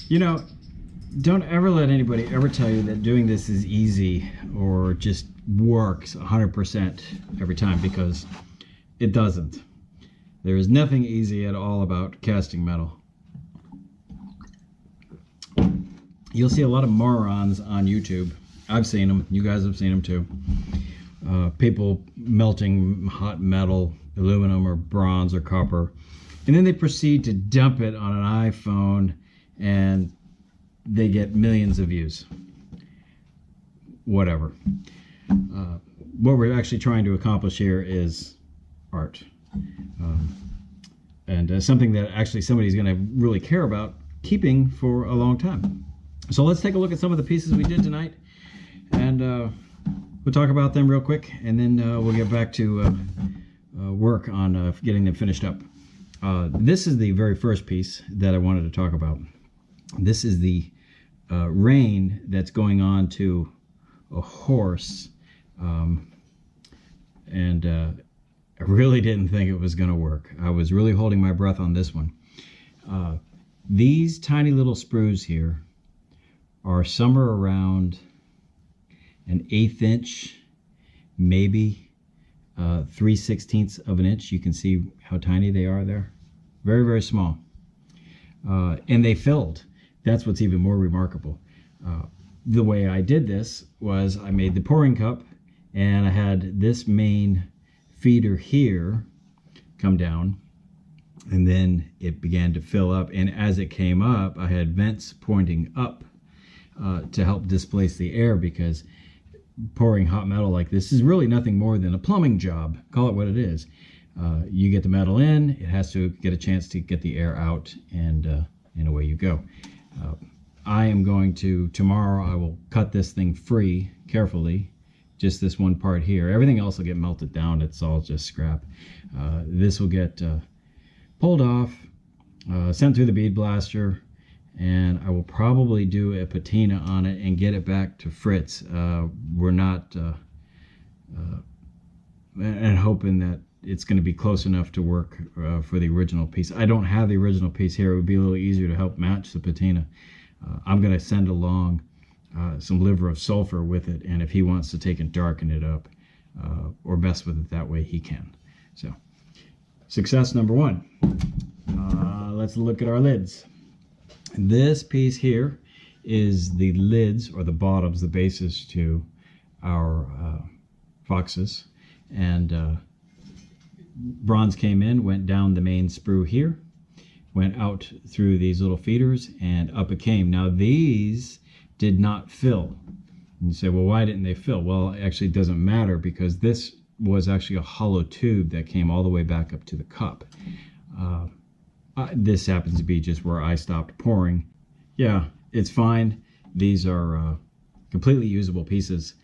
You know, don't ever let anybody ever tell you that doing this is easy or just works 100% every time, because it doesn't. There is nothing easy at all about casting metal. You'll see a lot of morons on YouTube. I've seen them. You guys have seen them too. People melting hot metal, aluminum or bronze or copper, and then they proceed to dump it on an iPhone and they get millions of views. Whatever. What we're actually trying to accomplish here is art. And something that actually somebody's going to really care about keeping for a long time. So let's take a look at some of the pieces we did tonight, and we'll talk about them real quick, and then we'll get back to work on getting them finished up. This is the very first piece that I wanted to talk about. This is the rein that's going on to a horse, and I really didn't think it was going to work. I was really holding my breath on this one. These tiny little sprues here are somewhere around an 1/8 inch, maybe 3/16 of an inch. You can see how tiny they are there. Very, very small. And they filled. That's what's even more remarkable. The way I did this was I made the pouring cup, and I had this main feeder here come down, and then it began to fill up, and as it came up I had vents pointing up to help displace the air, because pouring hot metal like this is really nothing more than a plumbing job. Call it what it is. You get the metal in, it has to get a chance to get the air out, and away you go. I am going to, tomorrow I will cut this thing free carefully, just this one part here. Everything else will get melted down. It's all just scrap. This will get pulled off, sent through the bead blaster, and I will probably do a patina on it and get it back to Fritz. We're not and hoping that it's going to be close enough to work for the original piece. I don't have the original piece here. It would be a little easier to help match the patina. I'm going to send along some liver of sulfur with it, and if he wants to take and darken it up or mess with it that way, he can. So, success number one. Let's look at our lids. This piece here is the lids, or the bottoms, the bases to our foxes, and bronze came in, went down the main sprue here, went out through these little feeders, and up it came. Now these did not fill. And you say, well, why didn't they fill? Well, actually it doesn't matter, because this was actually a hollow tube that came all the way back up to the cup. This happens to be just where I stopped pouring. Yeah, it's fine. These are completely usable pieces.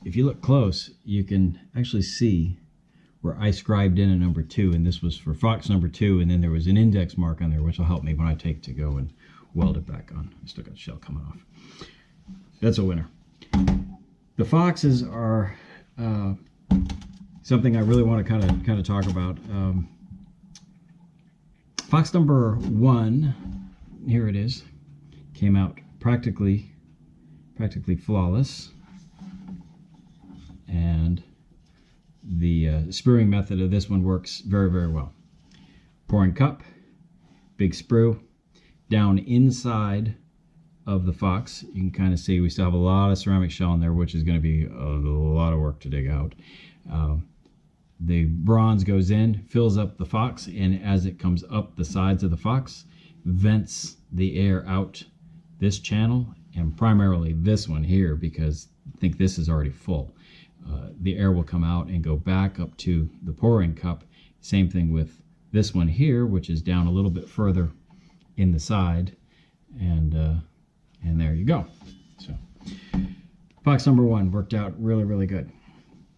If you look close, you can actually see where I scribed in a number 2, and this was for fox number 2, and then there was an index mark on there, which will help me when I take to go and weld it back on. I still got the shell coming off. That's a winner. The foxes are something I really want to kind of talk about. Fox number 1, here it is, came out practically flawless, and the spruing method of this one works very, very well. Pouring cup, big sprue, down inside of the fox. You can kind of see we still have a lot of ceramic shell in there, which is going to be a lot of work to dig out. The bronze goes in, fills up the fox, and as it comes up the sides of the fox, vents the air out this channel, and primarily this one here, because I think this is already full. The air will come out and go back up to the pouring cup. Same thing with this one here, which is down a little bit further in the side, and there you go. So fox number 1 worked out really, really good,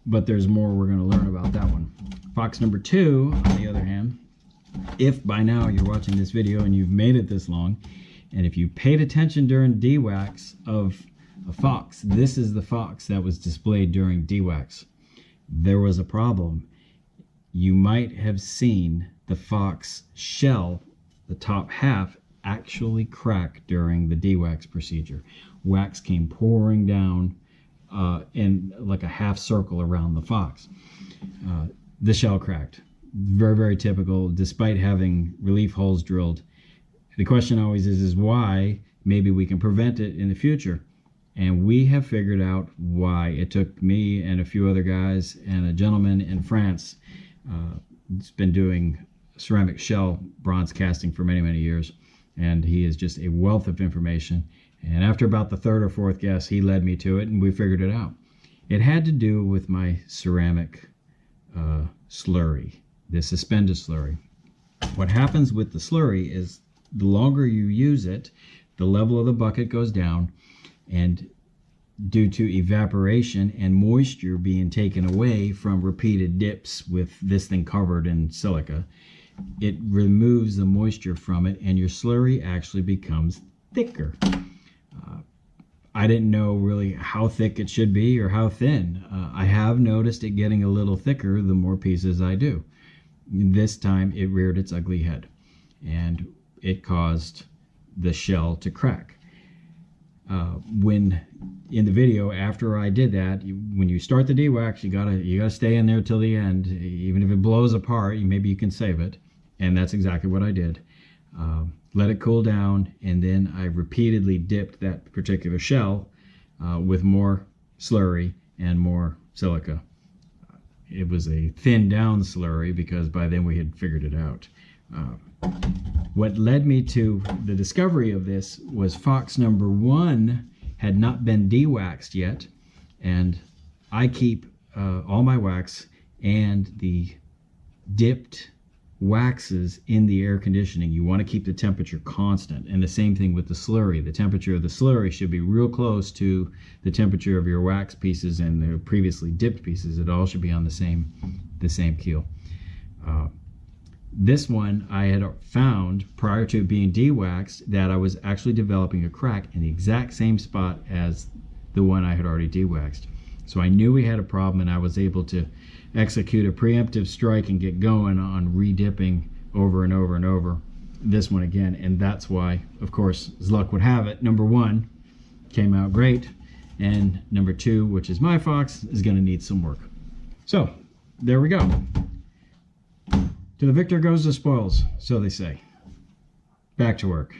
but there's more we're going to learn about that one. Fox number 2, on the other hand, if by now you're watching this video and you've made it this long, and if you paid attention during dewax of a fox, this is the fox that was displayed during dewax. There was a problem. You might have seen the fox shell, the top half, actually crack during the dewax procedure. Wax came pouring down in like a half circle around the fox. The shell cracked. Very, very typical, despite having relief holes drilled. The question always is why. Maybe we can prevent it in the future. And we have figured out why. It took me and a few other guys and a gentleman in France who's been doing ceramic shell bronze casting for many, many years. And he is just a wealth of information. And after about the third or fourth guess, he led me to it and we figured it out. It had to do with my ceramic slurry, the suspended slurry. What happens with the slurry is the longer you use it, the level of the bucket goes down, and due to evaporation and moisture being taken away from repeated dips with this thing covered in silica, it removes the moisture from it and your slurry actually becomes thicker. I didn't know really how thick it should be or how thin. I have noticed it getting a little thicker the more pieces I do. This time it reared its ugly head and it caused the shell to crack. When in the video after I did that, when you start the dewax, you gotta stay in there till the end. Even if it blows apart, maybe you can save it, and that's exactly what I did. Let it cool down, and then I repeatedly dipped that particular shell with more slurry and more silica. It was a thinned down slurry because by then we had figured it out. What led me to the discovery of this was fox number 1 had not been dewaxed yet, and I keep all my wax and the dipped waxes in the air conditioning. You want to keep the temperature constant, and the same thing with the slurry. The temperature of the slurry should be real close to the temperature of your wax pieces and the previously dipped pieces. It all should be on the same keel. This one I had found prior to being dewaxed that I was actually developing a crack in the exact same spot as the one I had already dewaxed. So I knew we had a problem, and I was able to execute a preemptive strike and get going on re-dipping over and over and over this one again. And that's why, of course, as luck would have it, number 1 came out great, and number 2, which is my fox, is going to need some work. So there we go. To the victor goes the spoils, so they say. Back to work.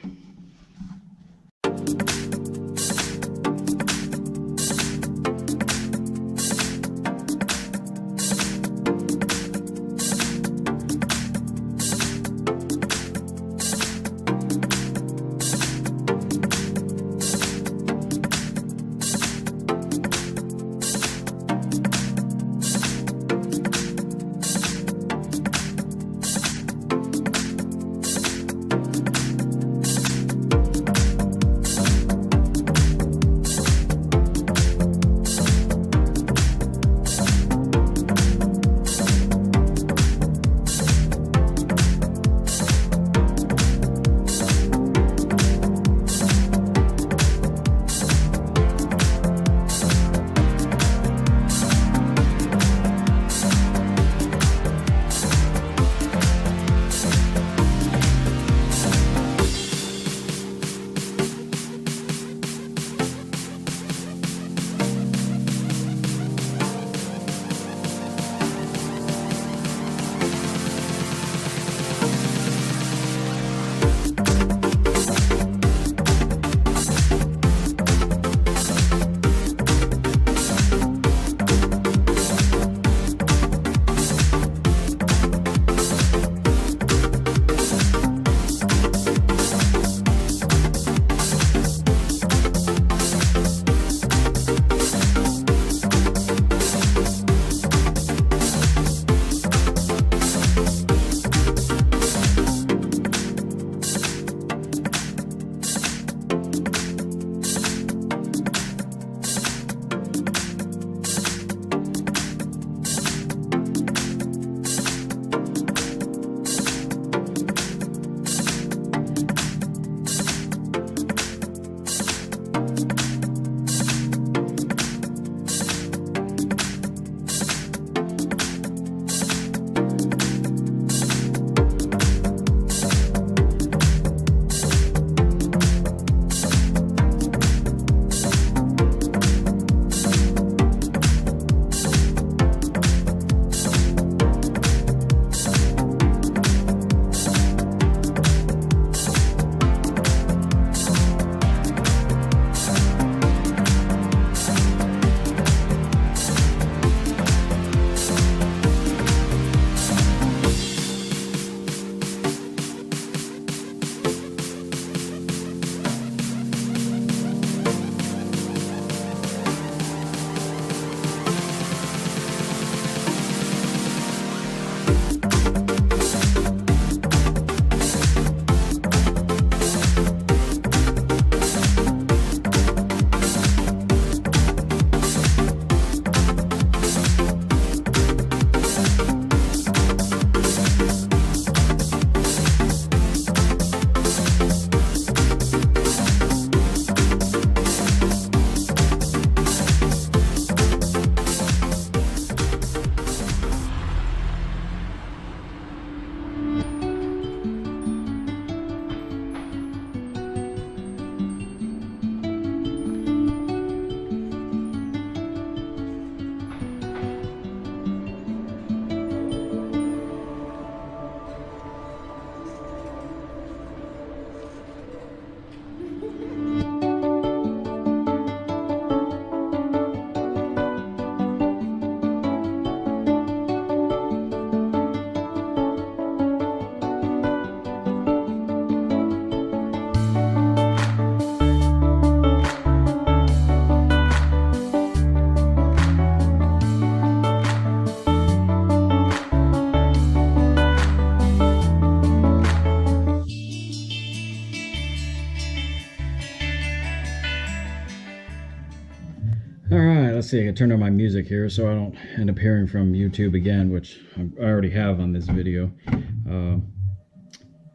right, let's see. I turned on my music here so I don't end up hearing from YouTube again, which I already have on this video.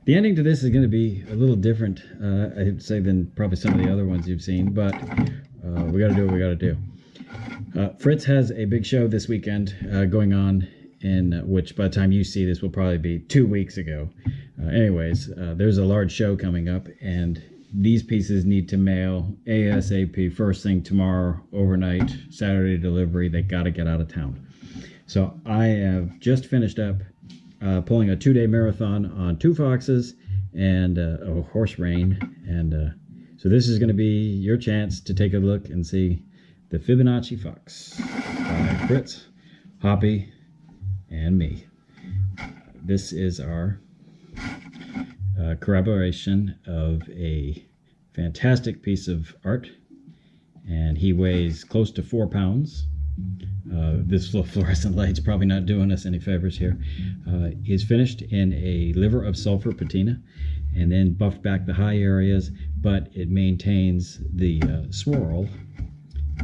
The ending to this is going to be a little different, I'd say, than probably some of the other ones you've seen, but we got to do what we got to do. Fritz has a big show this weekend going on, in which by the time you see this will probably be 2 weeks ago. Anyways, there's a large show coming up, and these pieces need to mail ASAP first thing tomorrow, overnight, Saturday delivery. They got to get out of town. So I have just finished up pulling a 2-day marathon on 2 foxes and a horse rein. And so this is going to be your chance to take a look and see the Fibonacci fox by Fritz, Hoppe, and me. This is our corroboration of a fantastic piece of art, and he weighs close to 4 pounds. This fluorescent light's probably not doing us any favors here. He's finished in a liver of sulfur patina and then buffed back the high areas, but it maintains the swirl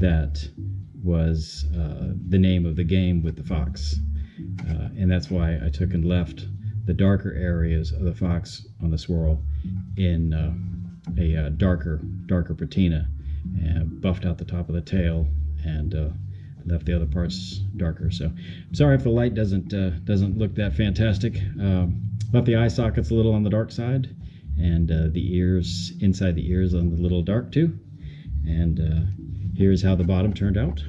that was the name of the game with the fox. And that's why I took and left the darker areas of the fox on the swirl in a darker patina, and buffed out the top of the tail and left the other parts darker. So I'm sorry if the light doesn't look that fantastic. Left the eye sockets a little on the dark side, and the ears, inside the ears, on the little dark too. And here's how the bottom turned out.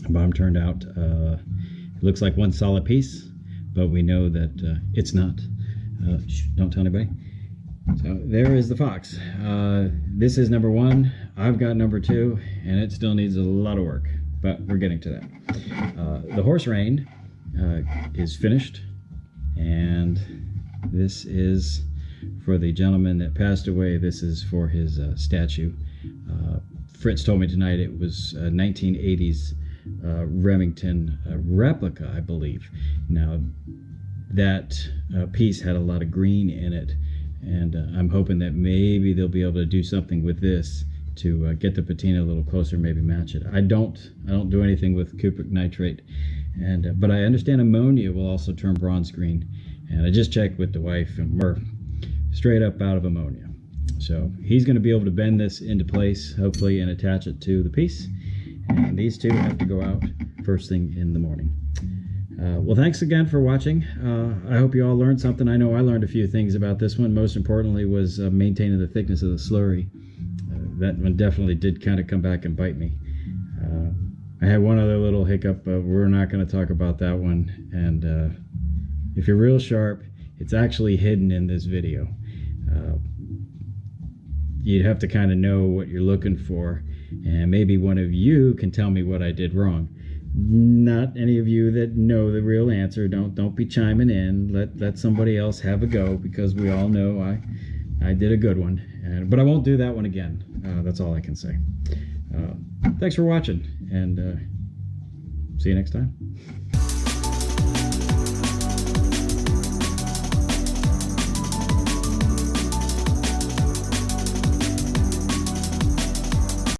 The bottom turned out, it looks like one solid piece, but we know that it's not. Don't tell anybody. So there is the fox. This is number 1. I've got number 2, and it still needs a lot of work, but we're getting to that. The horse rein is finished, and this is for the gentleman that passed away. This is for his statue. Fritz told me tonight it was 1980s Remington replica, I believe. Now, that piece had a lot of green in it, and I'm hoping that maybe they'll be able to do something with this to get the patina a little closer, maybe match it. I don't do anything with cupric nitrate, and but I understand ammonia will also turn bronze green, and I just checked with the wife, and we're straight up out of ammonia. So he's going to be able to bend this into place, hopefully, and attach it to the piece. And these two have to go out first thing in the morning. Well, thanks again for watching. I hope you all learned something. I know I learned a few things about this one. Most importantly was maintaining the thickness of the slurry. That one definitely did kind of come back and bite me. I had one other little hiccup, but we're not going to talk about that one. And if you're real sharp, it's actually hidden in this video. You'd have to kind of know what you're looking for, and maybe one of you can tell me what I did wrong. Not any of you that know the real answer. Don't be chiming in. Let somebody else have a go, because we all know I did a good one. But I won't do that one again. That's all I can say. Thanks for watching, and see you next time.